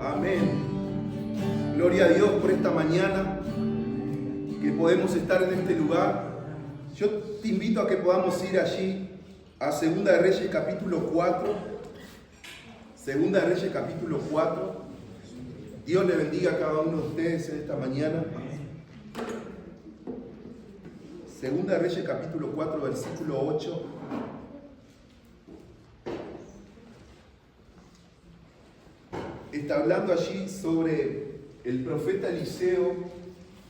Amén. Gloria a Dios por esta mañana que podemos estar en este lugar. Yo te invito a que podamos ir allí a Segunda de Reyes capítulo 4. Segunda de Reyes capítulo 4. Dios le bendiga a cada uno de ustedes en esta mañana. Segunda de Reyes capítulo 4 versículo 8. Está hablando allí sobre el profeta Eliseo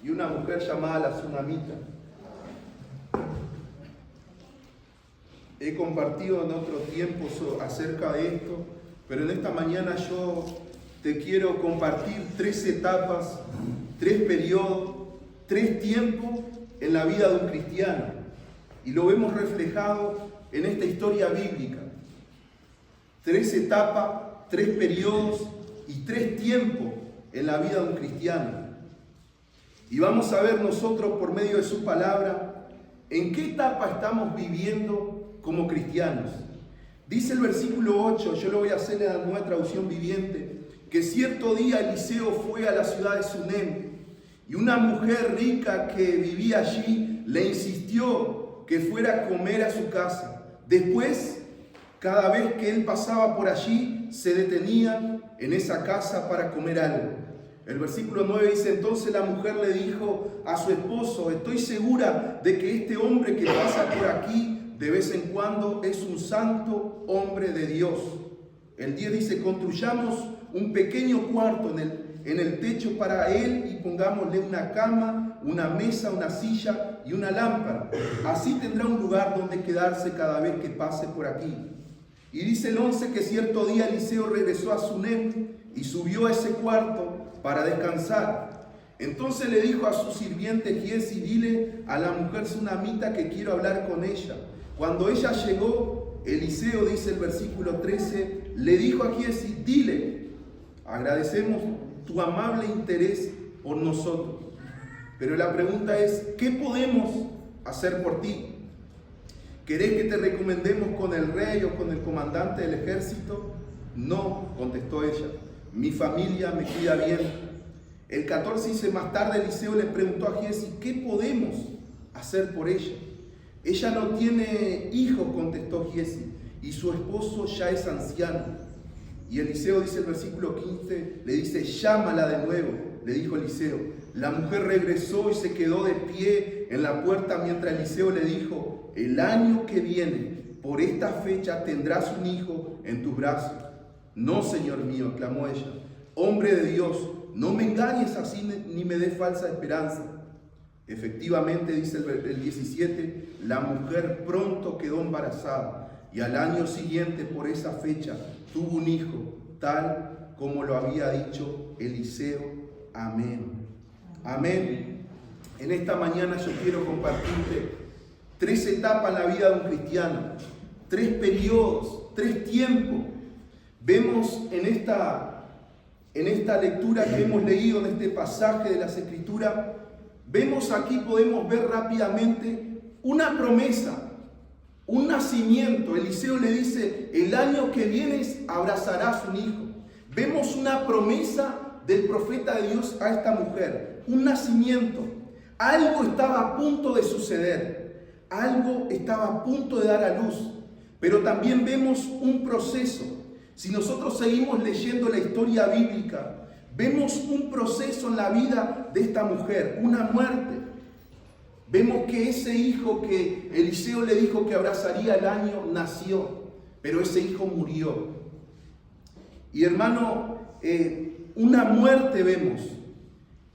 y una mujer llamada la Tsunamita. He compartido en otro tiempo acerca de esto, pero en esta mañana yo te quiero compartir 3 etapas, 3 periodos, 3 tiempos en la vida de un cristiano. Y lo vemos reflejado en esta historia bíblica. 3 etapas, 3 periodos y 3 tiempos en la vida de un cristiano. Y vamos a ver nosotros por medio de su palabra en qué etapa estamos viviendo como cristianos. Dice el versículo 8, yo lo voy a hacer en la Nueva Traducción Viviente, que cierto día Eliseo fue a la ciudad de Sunem y una mujer rica que vivía allí le insistió que fuera a comer a su casa. Después, cada vez que él pasaba por allí, se detenía en esa casa para comer algo. El versículo 9 dice, entonces la mujer le dijo a su esposo, estoy segura de que este hombre que pasa por aquí de vez en cuando es un santo hombre de Dios. El 10 dice, construyamos un pequeño cuarto en el techo para él y pongámosle una cama, una mesa, una silla y una lámpara. Así tendrá un lugar donde quedarse cada vez que pase por aquí. Y dice el 11 que cierto día Eliseo regresó a Sunem y subió a ese cuarto para descansar. Entonces le dijo a su sirviente Giezi, dile a la mujer Tsunamita que quiero hablar con ella. Cuando ella llegó, Eliseo, dice el versículo 13, le dijo a Giezi, dile, agradecemos tu amable interés por nosotros. Pero la pregunta es, ¿qué podemos hacer por ti? ¿Querés que te recomendemos con el rey o con el comandante del ejército? No, contestó ella. Mi familia me cuida bien. El 14 dice, más tarde Eliseo le preguntó a Giezi, ¿qué podemos hacer por ella? Ella no tiene hijos, contestó Giezi, y su esposo ya es anciano. Y Eliseo, dice el versículo 15, le dice, llámala de nuevo, le dijo Eliseo. La mujer regresó y se quedó de pie en la puerta mientras Eliseo le dijo, el año que viene, por esta fecha, tendrás un hijo en tus brazos. No, señor mío, clamó ella, hombre de Dios, no me engañes así ni me des falsa esperanza. Efectivamente, dice el 17, la mujer pronto quedó embarazada y al año siguiente, por esa fecha, tuvo un hijo, tal como lo había dicho Eliseo. Amén. Amén. En esta mañana yo quiero compartirte 3 etapas en la vida de un cristiano, 3 periodos, 3 tiempos. Vemos en esta lectura que hemos leído, en este pasaje de las Escrituras, vemos aquí, podemos ver rápidamente una promesa, un nacimiento. Eliseo le dice, el año que viene abrazarás un hijo. Vemos una promesa del profeta de Dios a esta mujer, un nacimiento. Algo estaba a punto de suceder, algo estaba a punto de dar a luz, pero también vemos un proceso. Si nosotros seguimos leyendo la historia bíblica, vemos un proceso en la vida de esta mujer, una muerte. Vemos que ese hijo que Eliseo le dijo que abrazaría el año, nació, pero ese hijo murió. Y hermano, una muerte vemos.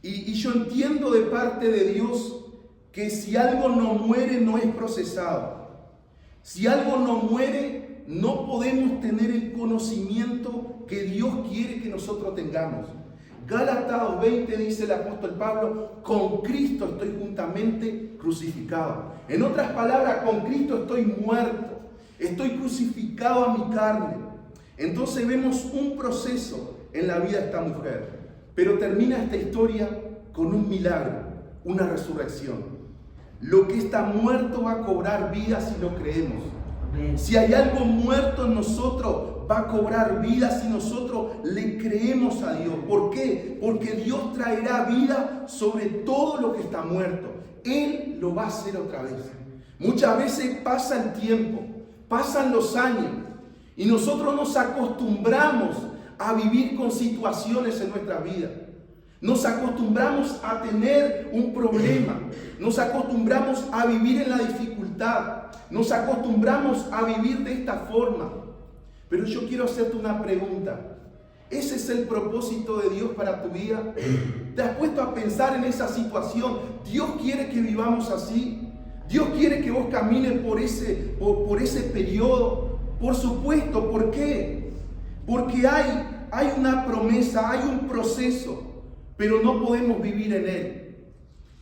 Y yo entiendo de parte de Dios que si algo no muere, no es procesado. Si algo no muere, no podemos tener el conocimiento que Dios quiere que nosotros tengamos. Gálatas 2:20 dice el apóstol Pablo, con Cristo estoy juntamente crucificado. En otras palabras, con Cristo estoy muerto, estoy crucificado a mi carne. Entonces vemos un proceso en la vida de esta mujer, pero termina esta historia con un milagro, una resurrección. Lo que está muerto va a cobrar vida si lo creemos. Si hay algo muerto en nosotros, va a cobrar vida si nosotros le creemos a Dios. ¿Por qué? Porque Dios traerá vida sobre todo lo que está muerto. Él lo va a hacer otra vez. Muchas veces pasa el tiempo, pasan los años y nosotros nos acostumbramos a vivir con situaciones en nuestra vida. Nos acostumbramos a tener un problema, nos acostumbramos a vivir en la dificultad, nos acostumbramos a vivir de esta forma. Pero yo quiero hacerte una pregunta. ¿Ese es el propósito de Dios para tu vida? ¿Te has puesto a pensar en esa situación? ¿Dios quiere que vivamos así? ¿Dios quiere que vos camines por ese periodo? Por supuesto, ¿por qué? Porque hay una promesa, hay un proceso, pero no podemos vivir en él.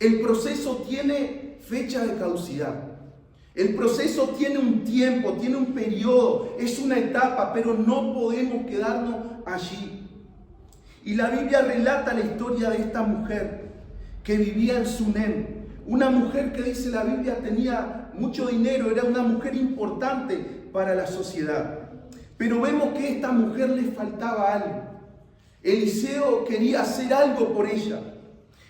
El proceso tiene fecha de caducidad. El proceso tiene un tiempo, tiene un periodo, es una etapa, pero no podemos quedarnos allí. Y la Biblia relata la historia de esta mujer que vivía en Sunem. Una mujer que dice la Biblia tenía mucho dinero, era una mujer importante para la sociedad. Pero vemos que a esta mujer le faltaba algo. Eliseo quería hacer algo por ella.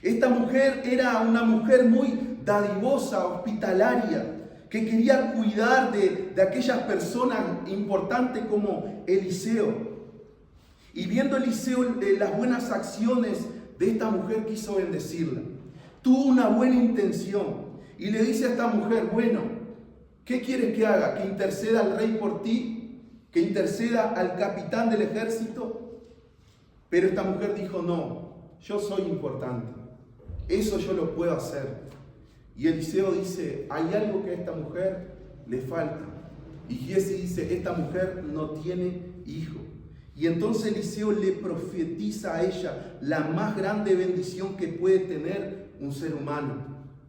Esta mujer era una mujer muy dadivosa, hospitalaria, que quería cuidar de aquellas personas importantes como Eliseo. Y viendo Eliseo las buenas acciones de esta mujer, quiso bendecirla. Tuvo una buena intención y le dice a esta mujer: bueno, ¿qué quieres que haga? ¿Que interceda al rey por ti? ¿Que interceda al capitán del ejército? Pero esta mujer dijo: no, yo soy importante, eso yo lo puedo hacer. Y Eliseo dice: hay algo que a esta mujer le falta. Y Giesi dice: esta mujer no tiene hijo. Y entonces Eliseo le profetiza a ella la más grande bendición que puede tener un ser humano,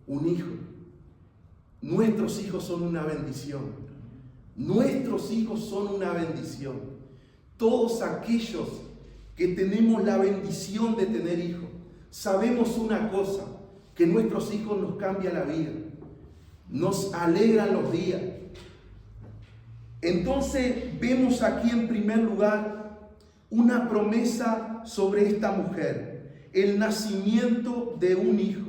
un hijo. Nuestros hijos son una bendición. Nuestros hijos son una bendición. Todos aquellos que tenemos la bendición de tener hijos, sabemos una cosa, que nuestros hijos nos cambian la vida, nos alegran los días. Entonces vemos aquí en primer lugar una promesa sobre esta mujer, el nacimiento de un hijo.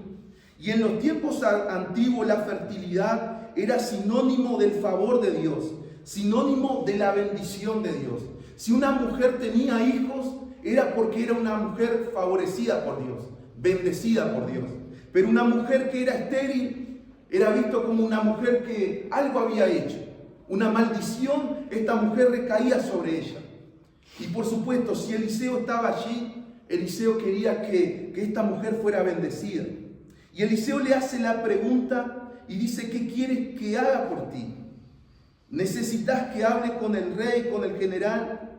Y en los tiempos antiguos la fertilidad era sinónimo del favor de Dios, sinónimo de la bendición de Dios. Si una mujer tenía hijos, era porque era una mujer favorecida por Dios, bendecida por Dios. Pero una mujer que era estéril era visto como una mujer que algo había hecho. Una maldición, esta mujer recaía sobre ella. Y por supuesto, si Eliseo estaba allí, Eliseo quería que esta mujer fuera bendecida. Y Eliseo le hace la pregunta y dice: ¿qué quieres que haga por ti? ¿Necesitas que hable con el rey, con el general?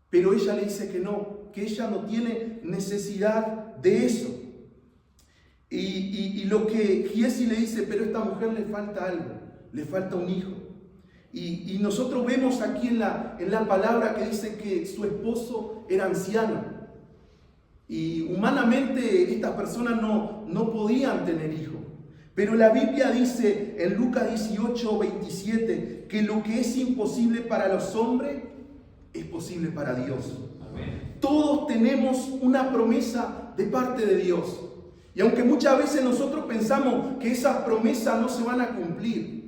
Pero ella le dice que no, que ella no tiene necesidad de eso. Y lo que Giesi le dice: pero a esta mujer le falta algo, le falta un hijo. Y nosotros vemos aquí en la palabra que dice que su esposo era anciano. Y humanamente estas personas no podían tener hijos. Pero la Biblia dice en Lucas 18:27 que lo que es imposible para los hombres es posible para Dios. Amén. Todos tenemos una promesa de parte de Dios. Y aunque muchas veces nosotros pensamos que esas promesas no se van a cumplir,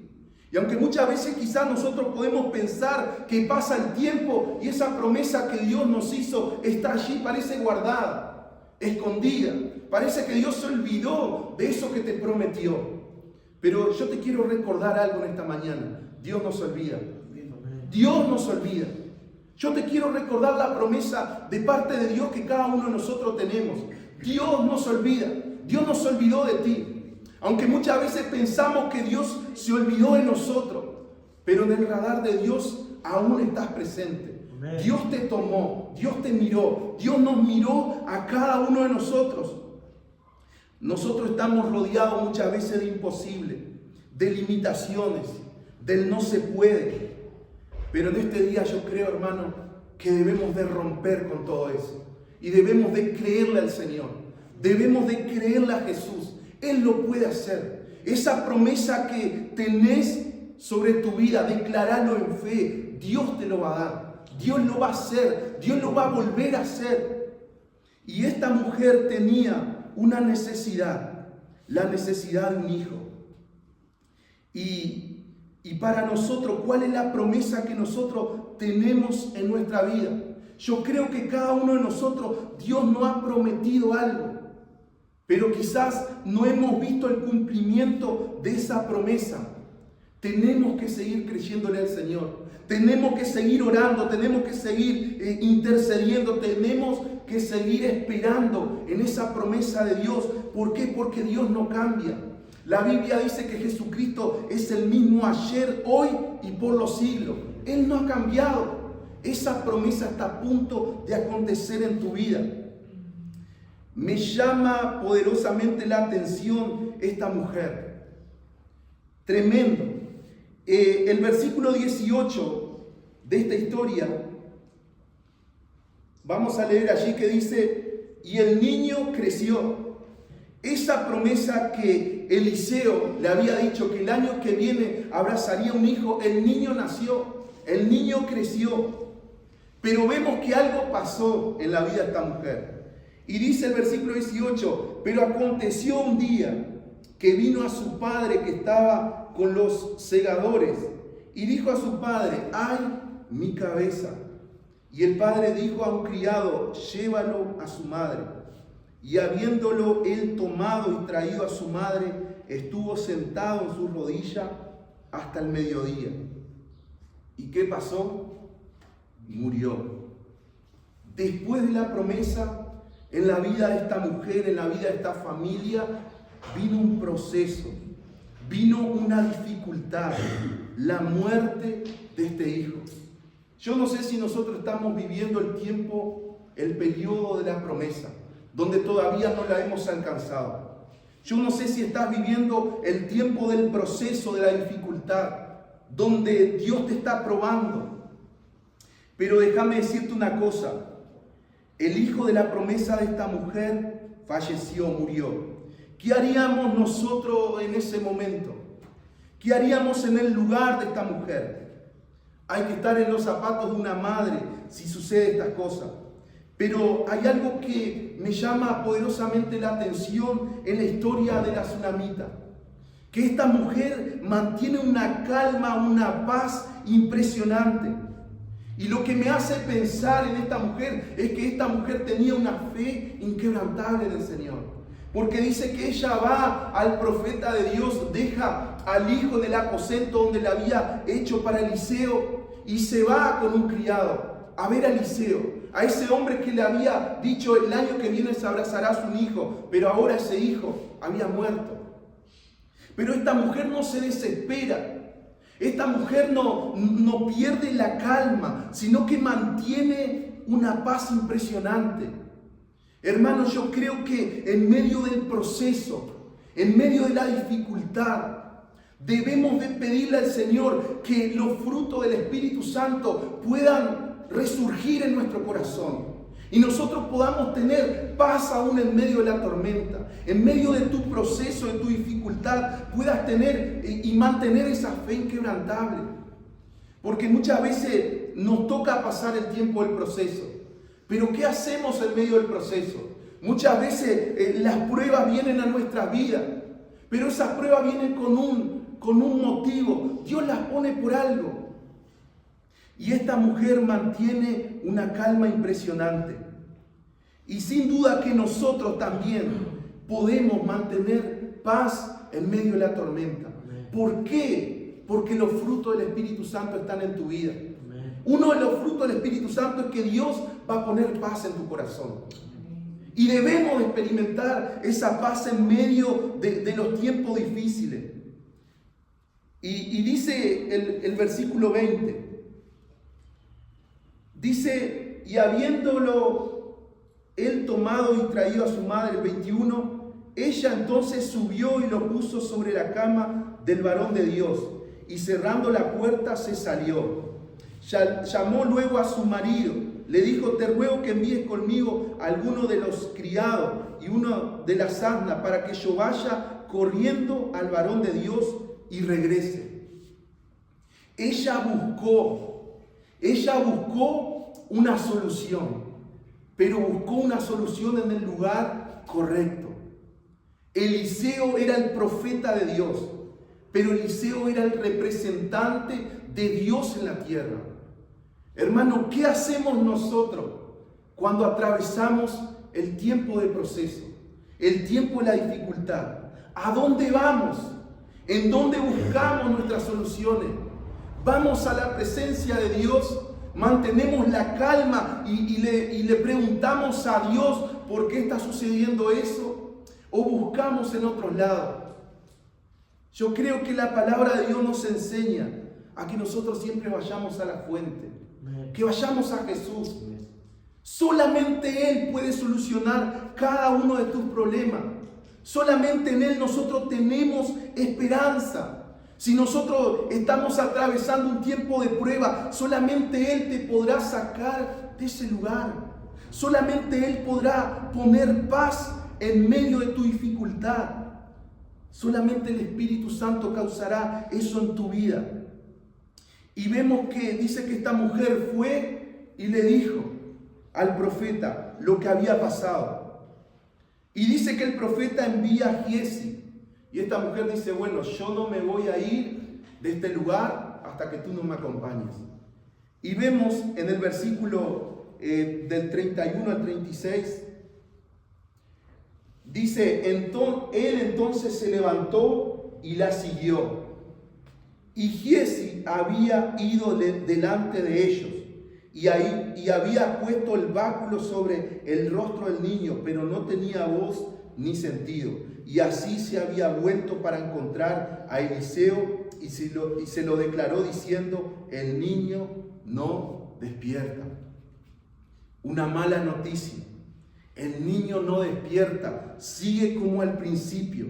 y aunque muchas veces quizás nosotros podemos pensar que pasa el tiempo y esa promesa que Dios nos hizo está allí, parece guardada, escondida, parece que Dios se olvidó de eso que te prometió. Pero yo te quiero recordar algo en esta mañana: Dios no se olvida. Dios no se olvida. Yo te quiero recordar la promesa de parte de Dios que cada uno de nosotros tenemos. Dios no se olvida. Dios no se olvidó de ti. Aunque muchas veces pensamos que Dios se olvidó de nosotros, pero en el radar de Dios aún estás presente. Amén. Dios te tomó, Dios te miró, Dios nos miró a cada uno de nosotros. Nosotros estamos rodeados muchas veces de imposible, de limitaciones, del no se puede. Pero en este día yo creo, hermano, que debemos de romper con todo eso. Y debemos de creerle al Señor. Debemos de creerle a Jesús. Él lo puede hacer. Esa promesa que tenés sobre tu vida, declaralo en fe. Dios te lo va a dar, Dios lo va a hacer, Dios lo va a volver a hacer. Y esta mujer tenía una necesidad, la necesidad de un hijo. Y para nosotros, ¿cuál es la promesa que nosotros tenemos en nuestra vida? Yo creo que cada uno de nosotros, Dios nos ha prometido algo, pero quizás no hemos visto el cumplimiento de esa promesa. Tenemos que seguir creyéndole al Señor. Tenemos que seguir orando, tenemos que seguir intercediendo, tenemos que seguir esperando en esa promesa de Dios. ¿Por qué? Porque Dios no cambia. La Biblia dice que Jesucristo es el mismo ayer, hoy y por los siglos. Él no ha cambiado. Esa promesa está a punto de acontecer en tu vida. Me llama poderosamente la atención esta mujer. Tremendo. El versículo 18 de esta historia, vamos a leer allí que dice, y el niño creció. Esa promesa que Eliseo le había dicho que el año que viene abrazaría un hijo, el niño nació, el niño creció. Pero vemos que algo pasó en la vida de esta mujer. Y dice el versículo 18, pero aconteció un día que vino a su padre que estaba con los segadores y dijo a su padre, ¡ay, mi cabeza! Y el padre dijo a un criado, llévalo a su madre. Y habiéndolo él tomado y traído a su madre, estuvo sentado en su rodilla hasta el mediodía. ¿Y qué pasó? Murió. Después de la promesa, en la vida de esta mujer, en la vida de esta familia, vino un proceso, vino una dificultad, la muerte de este hijo. Yo no sé si nosotros estamos viviendo el tiempo, el periodo de la promesa, donde todavía no la hemos alcanzado. Yo no sé si estás viviendo el tiempo del proceso, de la dificultad, donde Dios te está probando. Pero déjame decirte una cosa, el hijo de la promesa de esta mujer falleció, murió. ¿Qué haríamos nosotros en ese momento? ¿Qué haríamos en el lugar de esta mujer? Hay que estar en los zapatos de una madre si sucede estas cosas. Pero hay algo que me llama poderosamente la atención en la historia de la tsunamita. Que esta mujer mantiene una calma, una paz impresionante. Y lo que me hace pensar en esta mujer es que esta mujer tenía una fe inquebrantable en el Señor. Porque dice que ella va al profeta de Dios, deja al hijo del aposento donde le había hecho para Eliseo y se va con un criado a ver a Eliseo, a ese hombre que le había dicho el año que viene se abrazará a su hijo, pero ahora ese hijo había muerto. Pero esta mujer no se desespera. Esta mujer no pierde la calma, sino que mantiene una paz impresionante. Hermanos, yo creo que en medio del proceso, en medio de la dificultad, debemos de pedirle al Señor que los frutos del Espíritu Santo puedan resurgir en nuestro corazón. Y nosotros podamos tener paz aún en medio de la tormenta. En medio de tu proceso, de tu dificultad, puedas tener y mantener esa fe inquebrantable. Porque muchas veces nos toca pasar el tiempo del proceso. Pero ¿qué hacemos en medio del proceso? Muchas veces las pruebas vienen a nuestra vida. Pero esas pruebas vienen con un motivo. Dios las pone por algo. Y esta mujer mantiene una calma impresionante. Y sin duda que nosotros también podemos mantener paz en medio de la tormenta. ¿Por qué? Porque los frutos del Espíritu Santo están en tu vida. Uno de los frutos del Espíritu Santo es que Dios va a poner paz en tu corazón. Y debemos experimentar esa paz en medio de los tiempos difíciles. Y dice el versículo 20. Dice, y habiéndolo él tomado y traído a su madre, el 21, ella entonces subió y lo puso sobre la cama del varón de Dios, y cerrando la puerta se salió. Llamó luego a su marido, le dijo, te ruego que envíes conmigo a alguno de los criados y uno de las asnas para que yo vaya corriendo al varón de Dios y regrese. Ella buscó Ella buscó una solución, pero buscó una solución en el lugar correcto. Eliseo era el profeta de Dios, pero Eliseo era el representante de Dios en la tierra. Hermano, ¿qué hacemos nosotros cuando atravesamos el tiempo de proceso, el tiempo de la dificultad? ¿A dónde vamos? ¿En dónde buscamos nuestras soluciones? ¿Vamos a la presencia de Dios? ¿Mantenemos la calma y le preguntamos a Dios por qué está sucediendo eso? ¿O buscamos en otros lados? Yo creo que la palabra de Dios nos enseña a que nosotros siempre vayamos a la fuente, que vayamos a Jesús. Solamente Él puede solucionar cada uno de tus problemas. Solamente en Él nosotros tenemos esperanza. Si nosotros estamos atravesando un tiempo de prueba, solamente Él te podrá sacar de ese lugar. Solamente Él podrá poner paz en medio de tu dificultad. Solamente el Espíritu Santo causará eso en tu vida. Y vemos que dice que esta mujer fue y le dijo al profeta lo que había pasado. Y dice que el profeta envía a Giesi. Y esta mujer dice, bueno, yo no me voy a ir de este lugar hasta que tú no me acompañes. Y vemos en el versículo del 31 al 36, dice, él entonces se levantó y la siguió. Y Giesi había ido delante de ellos y había puesto el báculo sobre el rostro del niño, pero no tenía voz ni sentido. Y así se había vuelto para encontrar a Eliseo y se lo declaró diciendo, el niño no despierta. Una mala noticia. El niño no despierta, sigue como al principio.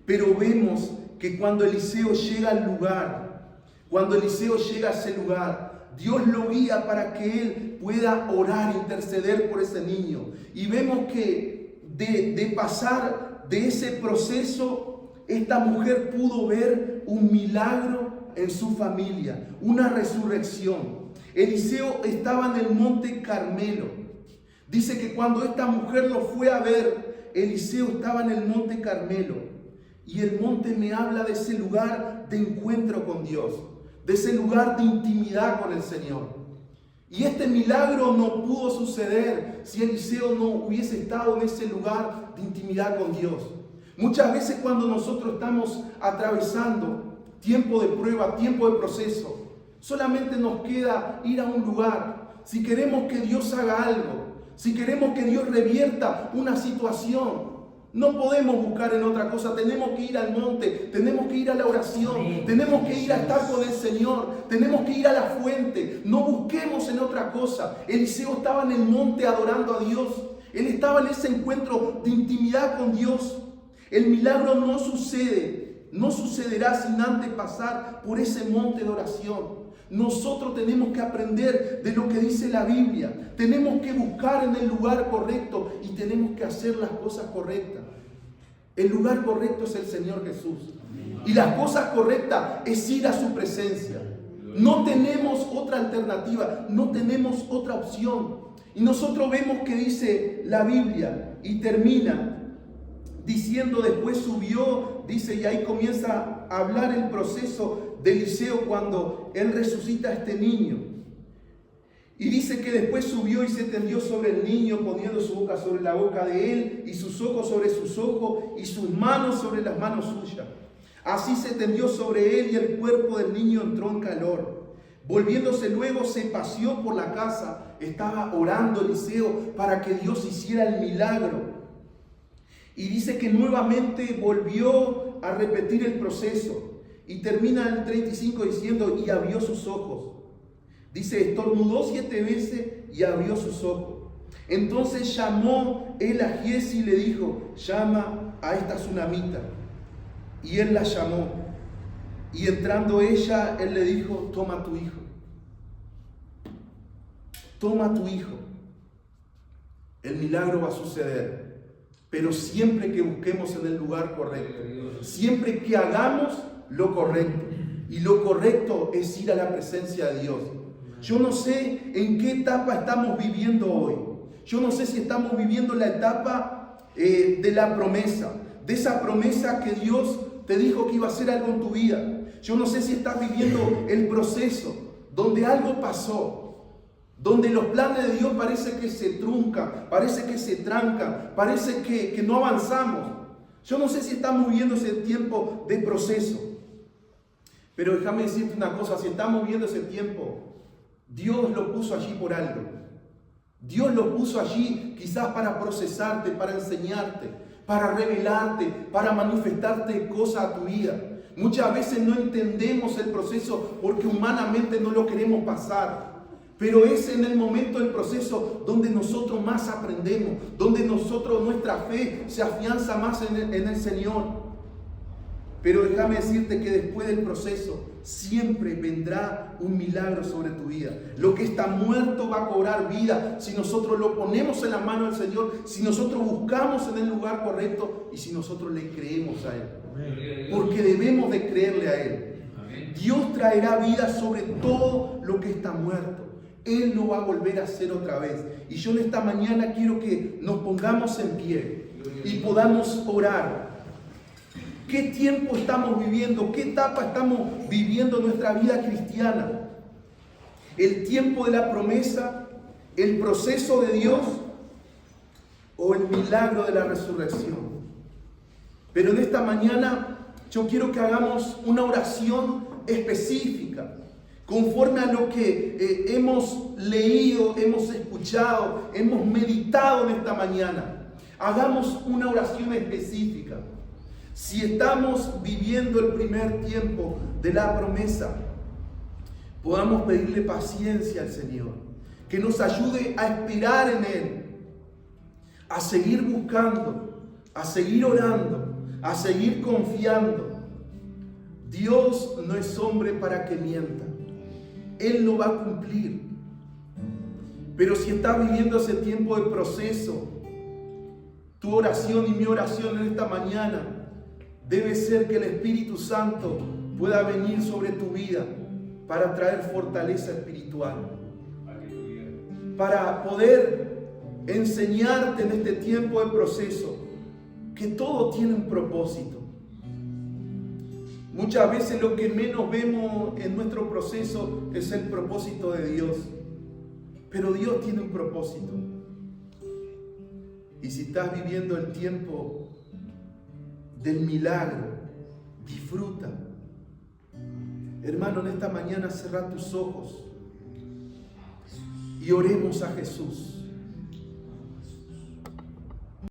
Pero vemos que cuando Eliseo llega al lugar, cuando Eliseo llega a ese lugar, Dios lo guía para que él pueda orar, interceder por ese niño. Y vemos que de pasar de ese proceso, esta mujer pudo ver un milagro en su familia, una resurrección. Eliseo estaba en el monte Carmelo. Dice que cuando esta mujer lo fue a ver, Eliseo estaba en el monte Carmelo. Y el monte me habla de ese lugar de encuentro con Dios, de ese lugar de intimidad con el Señor. Y este milagro no pudo suceder si Eliseo no hubiese estado en ese lugar de intimidad con Dios. Muchas veces cuando nosotros estamos atravesando tiempo de prueba, tiempo de proceso, solamente nos queda ir a un lugar. Si queremos que Dios haga algo, si queremos que Dios revierta una situación, no podemos buscar en otra cosa. Tenemos que ir al monte, tenemos que ir a la oración, tenemos que ir a estar con el Señor, tenemos que ir a la fuente. No busquemos en otra cosa. Eliseo estaba en el monte adorando a Dios. Él estaba en ese encuentro de intimidad con Dios. El milagro no sucederá sin antes pasar por ese monte de oración. Nosotros tenemos que aprender de lo que dice la Biblia. Tenemos que buscar en el lugar correcto y tenemos que hacer las cosas correctas. El lugar correcto es el Señor Jesús. Y las cosas correctas es ir a su presencia. No tenemos otra alternativa, no tenemos otra opción. Y nosotros vemos que dice la Biblia y termina diciendo, después subió, dice, y ahí comienza a hablar el proceso de Eliseo cuando él resucita a este niño. Y dice que después subió y se tendió sobre el niño, poniendo su boca sobre la boca de él, y sus ojos sobre sus ojos, y sus manos sobre las manos suyas. Así se tendió sobre él, y el cuerpo del niño entró en calor. Volviéndose luego, se paseó por la casa. Estaba orando Eliseo para que Dios hiciera el milagro. Y dice que nuevamente volvió a repetir el proceso. Y termina el 35 diciendo, y abrió sus ojos. Dice, estornudó 7 veces y abrió sus ojos. Entonces llamó él a Giesi y le dijo, llama a esta tsunamita. Y él la llamó. Y entrando ella, él le dijo, toma tu hijo. Toma tu hijo. El milagro va a suceder. Pero siempre que busquemos en el lugar correcto. Siempre que hagamos lo correcto. Y lo correcto es ir a la presencia de Dios. Yo no sé en qué etapa estamos viviendo hoy. Yo no sé si estamos viviendo la etapa de la promesa, de esa promesa que Dios te dijo que iba a hacer algo en tu vida. Yo no sé si estás viviendo el proceso donde algo pasó, donde los planes de Dios parece que se truncan, parece que se trancan, parece que no avanzamos. Yo no sé si estamos viviendo ese tiempo de proceso. Pero déjame decirte una cosa, si estamos viviendo ese tiempo, Dios lo puso allí por algo. Dios lo puso allí quizás para procesarte, para enseñarte, para revelarte, para manifestarte cosas a tu vida. Muchas veces no entendemos el proceso porque humanamente no lo queremos pasar. Pero es en el momento del proceso donde nosotros más aprendemos, donde nuestra fe se afianza más en el Señor. Pero déjame decirte que después del proceso siempre vendrá un milagro sobre tu vida. Lo que está muerto va a cobrar vida si nosotros lo ponemos en la mano del Señor, si nosotros buscamos en el lugar correcto y si nosotros le creemos a Él. Porque debemos de creerle a Él. Dios traerá vida sobre todo lo que está muerto. Él lo va a volver a hacer otra vez. Y yo en esta mañana quiero que nos pongamos en pie y podamos orar. ¿Qué tiempo estamos viviendo? ¿Qué etapa estamos viviendo en nuestra vida cristiana? ¿El tiempo de la promesa? ¿El proceso de Dios? ¿O el milagro de la resurrección? Pero en esta mañana yo quiero que hagamos una oración específica, conforme a lo que hemos leído, hemos escuchado, hemos meditado en esta mañana. Hagamos una oración específica. Si estamos viviendo el primer tiempo de la promesa, podamos pedirle paciencia al Señor, que nos ayude a esperar en Él, a seguir buscando, a seguir orando, a seguir confiando. Dios no es hombre para que mienta. Él lo va a cumplir. Pero si estás viviendo ese tiempo de proceso, tu oración y mi oración en esta mañana debe ser que el Espíritu Santo pueda venir sobre tu vida para traer fortaleza espiritual, para poder enseñarte en este tiempo de proceso que todo tiene un propósito. Muchas veces lo que menos vemos en nuestro proceso es el propósito de Dios, pero Dios tiene un propósito. Y si estás viviendo el tiempo del milagro, disfruta. Hermano, en esta mañana cerrá tus ojos y oremos a Jesús.